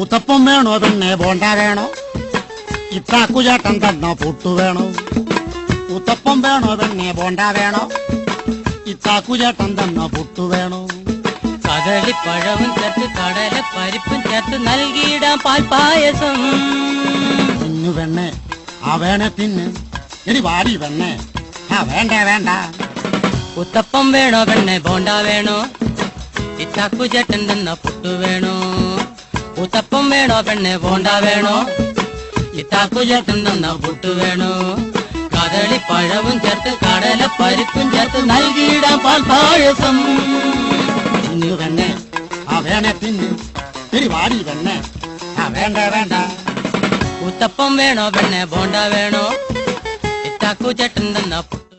ഉത്തപ്പം വേണോ പിന്നെ ബോണ്ട വേണോ? ഇത്താക്കുചേട്ടൻ തന്ന പുട്ടു വേണോ? ഉത്തപ്പം വേണോ പിന്നെ ബോണ്ട വേണോ? ഇത്താക്കുചേട്ടൻ തന്ന പുട്ടു വേണോ? കദളിപ്പഴവും ചേർത്ത് കടല പരിപ്പും ചേർത്ത് നൽകിയിടാം പാൽപ്പായസം. കുഞ്ഞു പെണ്ണെ ആ വേണേ തിന്ന്, എടി വാടി പെണ്ണെ ആ വേണ്ട വേണ്ട. ഉത്തപ്പം വേണോ പെണ്ണെ ബോണ്ട വേണോ? ഇത്താക്കുചേട്ടൻ തന്ന പുട്ടു വേണോ? ഉത്തപ്പം വേണോ പെണ്ണെ ബോണ്ട വേണോ? ഇത്താക്കുചേട്ടൻ തന്ന പുട്ടു വേണോ? കദളിപ്പഴവും ചേർത്ത് കടല പരിപ്പും ചേർത്ത് നൽകിയിടാം പാൽപ്പായസം. കുഞ്ഞു പെണ്ണെ ആ വേണേ തിന്ന്, എടി വാടി പെണ്ണെ ആ വേണ്ട വേണ്ട. ഉത്തപ്പം വേണോ പെണ്ണെ ബോണ്ട വേണോ? ഇത്താക്കുചേട്ടൻ തന്ന പുട്ടു